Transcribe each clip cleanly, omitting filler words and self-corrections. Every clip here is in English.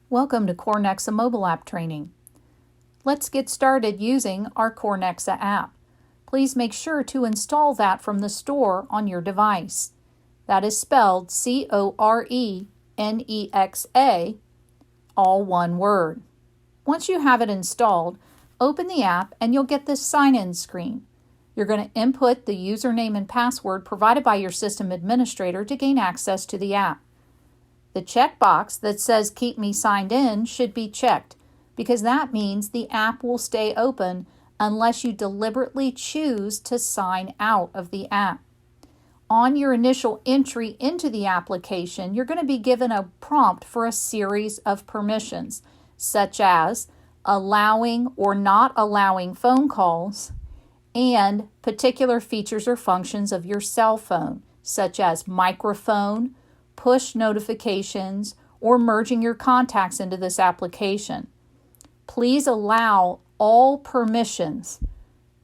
Welcome to Corenexa mobile app training. Let's get started using our Corenexa app. Please make sure to install that from the store on your device. That is spelled C-O-R-E-N-E-X-A, all one word. Once you have it installed, open the app and you'll get this sign-in screen. You're going to input the username and password provided by your system administrator to gain access to the app. The checkbox that says Keep Me Signed In should be checked because that means the app will stay open unless you deliberately choose to sign out of the app. On your initial entry into the application, you're going to be given a prompt for a series of permissions, such as allowing or not allowing phone calls and particular features or functions of your cell phone, such as microphone, push notifications, or merging your contacts into this application. Please allow all permissions.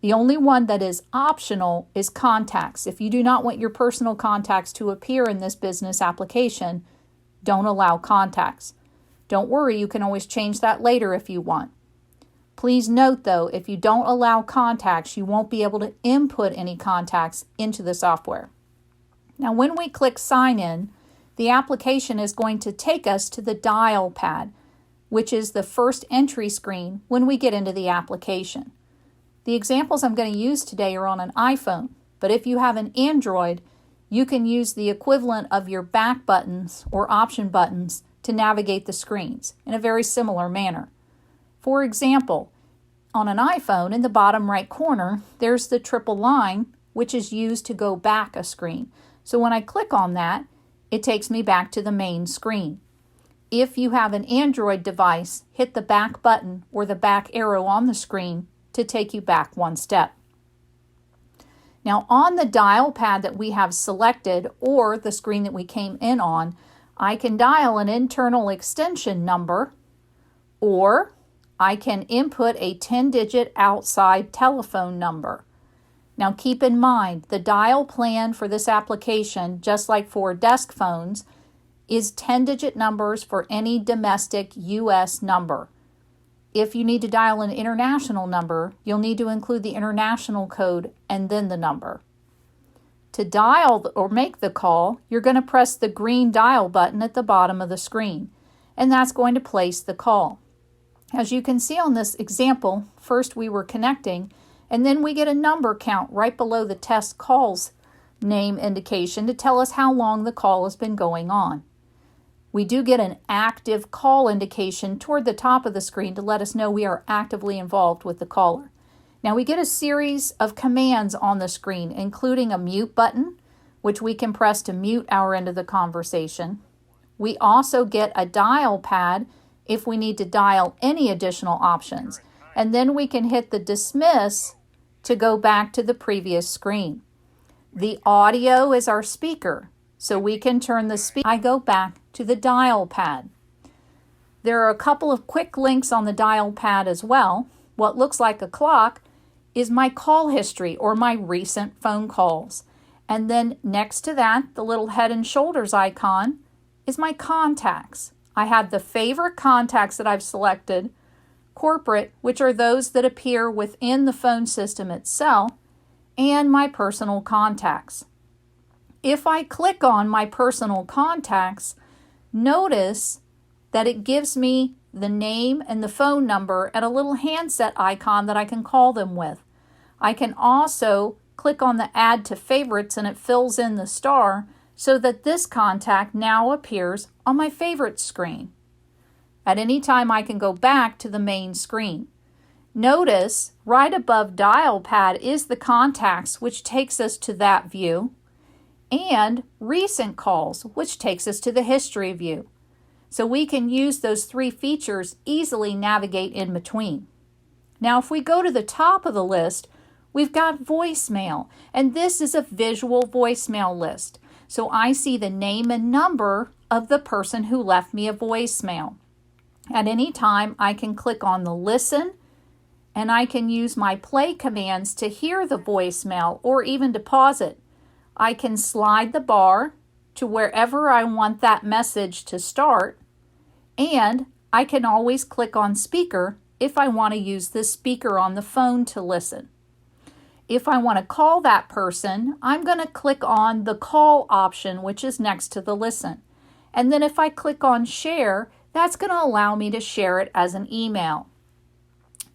The only one that is optional is contacts. If you do not want your personal contacts to appear in this business application, don't allow contacts. Don't worry, you can always change that later if you want. Please note though, if you don't allow contacts, you won't be able to input any contacts into the software. Now when we click Sign In, the application is going to take us to the dial pad, which is the first entry screen when we get into the application. The examples I'm going to use today are on an iPhone, but if you have an Android, you can use the equivalent of your back buttons or option buttons to navigate the screens in a very similar manner. For example, on an iPhone, in the bottom right corner, there's the triple line, which is used to go back a screen. So when I click on that, it takes me back to the main screen. If you have an Android device, hit the back button or the back arrow on the screen to take you back one step. Now on the dial pad that we have selected or the screen that we came in on, I can dial an internal extension number or I can input a 10-digit outside telephone number. Now keep in mind, the dial plan for this application, just like for desk phones, is 10-digit numbers for any domestic U.S. number. If you need to dial an international number, you'll need to include the international code and then the number. To dial or make the call, you're going to press the green dial button at the bottom of the screen, and that's going to place the call. As you can see on this example, first we were connecting, and then we get a number count right below the test call's name indication to tell us how long the call has been going on. We do get an active call indication toward the top of the screen to let us know we are actively involved with the caller. Now we get a series of commands on the screen, including a mute button, which we can press to mute our end of the conversation. We also get a dial pad if we need to dial any additional options. And then we can hit the dismiss to go back to the previous screen. The audio is our speaker, so we can turn the speaker. I go back to the dial pad. There are a couple of quick links on the dial pad as well. What looks like a clock is my call history or my recent phone calls. And then next to that, the little head and shoulders icon is my contacts. I have the favorite contacts that I've selected, corporate, which are those that appear within the phone system itself, and my personal contacts. If I click on my personal contacts, notice that it gives me the name and the phone number and a little handset icon that I can call them with. I can also click on the Add to Favorites and it fills in the star so that this contact now appears on my favorites screen. At any time, I can go back to the main screen. Notice right above dial pad is the contacts, which takes us to that view, and recent calls, which takes us to the history view. So we can use those three features, easily navigate in between. Now, if we go to the top of the list, we've got voicemail, and this is a visual voicemail list. So I see the name and number of the person who left me a voicemail. At any time, I can click on the listen, and I can use my play commands to hear the voicemail or even to pause it. I can slide the bar to wherever I want that message to start, and I can always click on speaker if I want to use the speaker on the phone to listen. If I want to call that person, I'm going to click on the call option, which is next to the listen. And then if I click on share, that's going to allow me to share it as an email.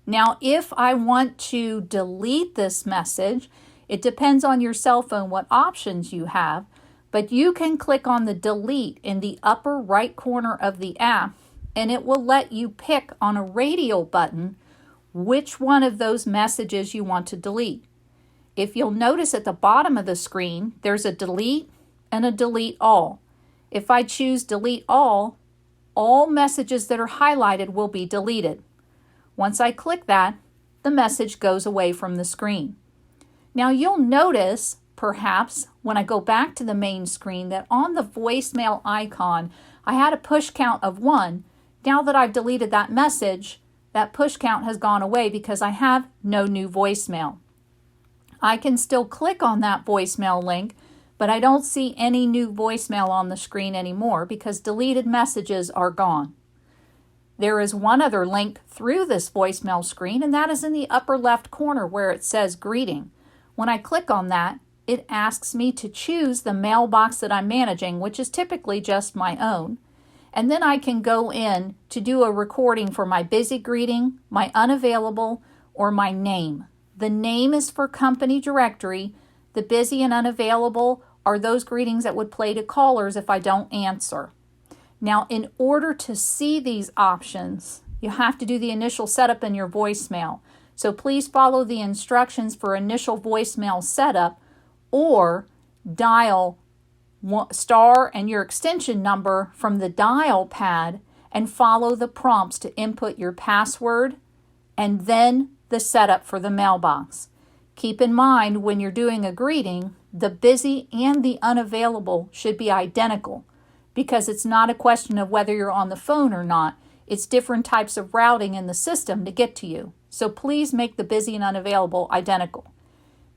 Now, if I want to delete this message, it depends on your cell phone what options you have, but you can click on the delete in the upper right corner of the app, and it will let you pick on a radial button which one of those messages you want to delete. If you'll notice at the bottom of the screen, there's a delete and a delete all. If I choose delete all messages that are highlighted will be deleted. Once I click that, the message goes away from the screen. Now you'll notice, perhaps, when I go back to the main screen that on the voicemail icon, I had a push count of 1. Now that I've deleted that message, that push count has gone away because I have no new voicemail. I can still click on that voicemail link, but I don't see any new voicemail on the screen anymore because deleted messages are gone. There is one other link through this voicemail screen, and that is in the upper left corner where it says greeting. When I click on that, it asks me to choose the mailbox that I'm managing, which is typically just my own. And then I can go in to do a recording for my busy greeting, my unavailable, or my name. The name is for company directory. The busy and unavailable are those greetings that would play to callers if I don't answer. Now, in order to see these options, you have to do the initial setup in your voicemail. So please follow the instructions for initial voicemail setup or dial star and your extension number from the dial pad and follow the prompts to input your password and then the setup for the mailbox. Keep in mind when you're doing a greeting, the busy and the unavailable should be identical because it's not a question of whether you're on the phone or not. It's different types of routing in the system to get to you. So please make the busy and unavailable identical.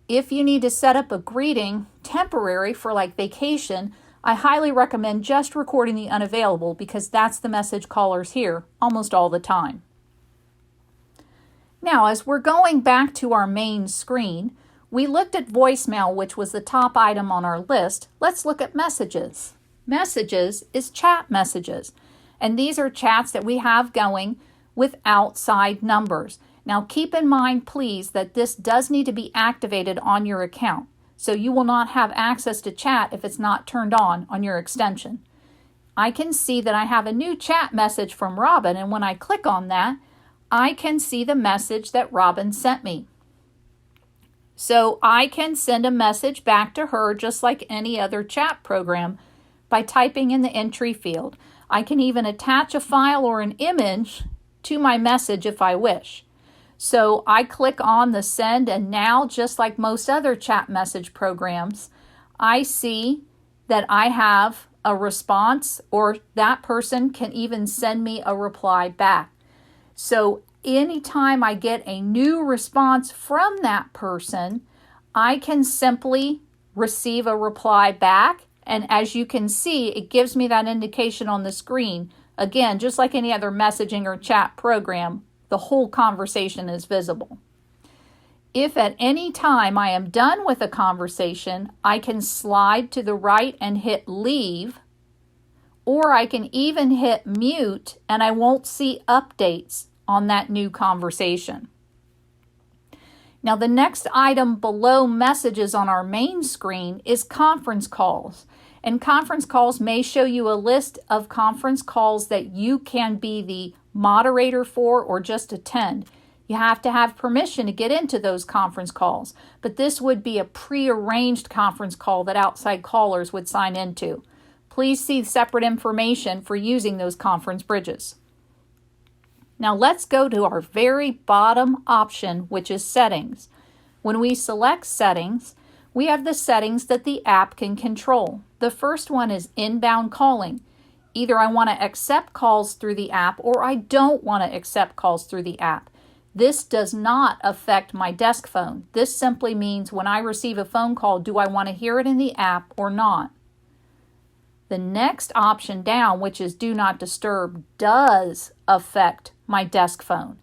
If you need to set up a greeting temporary for like vacation, I highly recommend just recording the unavailable because that's the message callers hear almost all the time. Now, as we're going back to our main screen, we looked at voicemail, which was the top item on our list. Let's look at messages. Messages is chat messages, and these are chats that we have going with outside numbers. Now, keep in mind, please, that this does need to be activated on your account, so you will not have access to chat if it's not turned on your extension. I can see that I have a new chat message from Robin, and when I click on that, I can see the message that Robin sent me. So I can send a message back to her just like any other chat program by typing in the entry field. I can even attach a file or an image to my message if I wish. So I click on the send, and now, just like most other chat message programs, I see that I have a response, or that person can even send me a reply back. So anytime I get a new response from that person, I can simply receive a reply back. And as you can see, it gives me that indication on the screen. Again, just like any other messaging or chat program, the whole conversation is visible. If at any time I am done with a conversation, I can slide to the right and hit leave, or I can even hit mute and I won't see updates on that new conversation. Now, the next item below messages on our main screen is conference calls. And conference calls may show you a list of conference calls that you can be the moderator for or just attend. You have to have permission to get into those conference calls, but this would be a prearranged conference call that outside callers would sign into. Please see separate information for using those conference bridges. Now let's go to our very bottom option, which is settings. When we select settings, we have the settings that the app can control. The first one is inbound calling. Either I want to accept calls through the app or I don't want to accept calls through the app. This does not affect my desk phone. This simply means when I receive a phone call, do I want to hear it in the app or not? The next option down, which is Do Not Disturb, does affect my desk phone.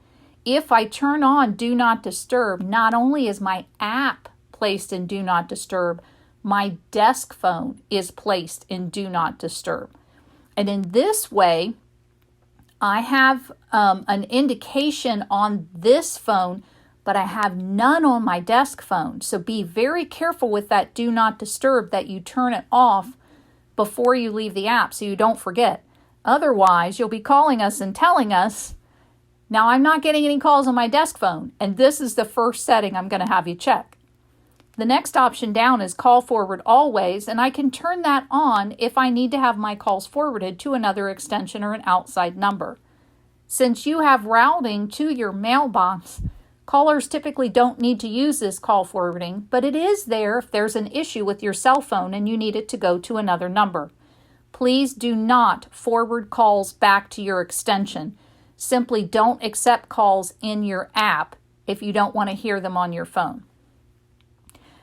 If I turn on Do Not Disturb, not only is my app placed in Do Not Disturb, my desk phone is placed in Do Not Disturb. And in this way, I have an indication on this phone, but I have none on my desk phone. So be very careful with that Do Not Disturb, that you turn it off before you leave the app so you don't forget. Otherwise, you'll be calling us and telling us, now I'm not getting any calls on my desk phone, and this is the first setting I'm going to have you check. The next option down is Call Forward Always, and I can turn that on if I need to have my calls forwarded to another extension or an outside number. Since you have routing to your mailbox, callers typically don't need to use this call forwarding, but it is there if there's an issue with your cell phone and you need it to go to another number. Please do not forward calls back to your extension. Simply don't accept calls in your app if you don't want to hear them on your phone.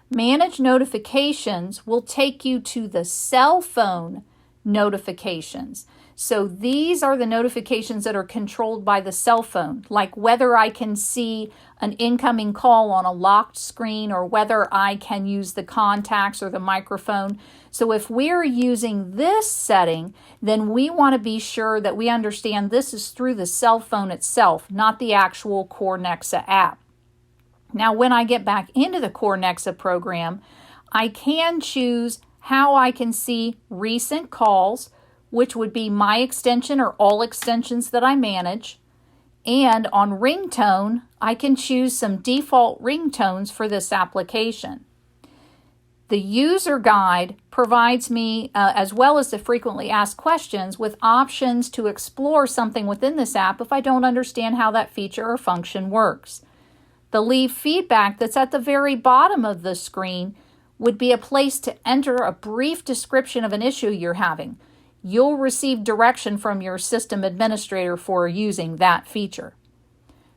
Manage notifications will take you to the cell phone notifications. So these are the notifications that are controlled by the cell phone, like whether I can see an incoming call on a locked screen or whether I can use the contacts or the microphone. So if we're using this setting, then we want to be sure that we understand this is through the cell phone itself, not the actual Corenexa app. Now, when I get back into the Corenexa program, I can choose how I can see recent calls, which would be my extension or all extensions that I manage. And on ringtone, I can choose some default ringtones for this application. The user guide provides me, as well as the frequently asked questions, with options to explore something within this app if I don't understand how that feature or function works. The leave feedback that's at the very bottom of the screen would be a place to enter a brief description of an issue you're having. You'll receive direction from your system administrator for using that feature.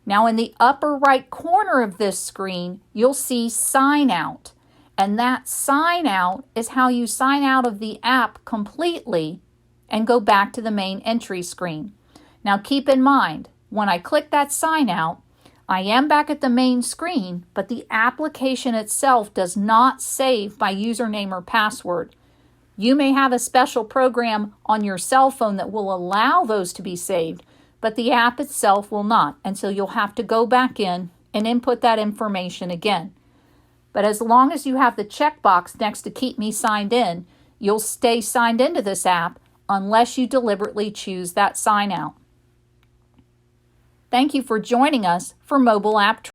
Now in the upper right corner of this screen, you'll see Sign Out. And that sign out is how you sign out of the app completely and go back to the main entry screen. Now keep in mind, when I click that sign out, I am back at the main screen, but the application itself does not save my username or password. You may have a special program on your cell phone that will allow those to be saved, but the app itself will not, and so you'll have to go back in and input that information again. But as long as you have the checkbox next to Keep Me Signed In, you'll stay signed into this app unless you deliberately choose that sign out. Thank you for joining us for Mobile App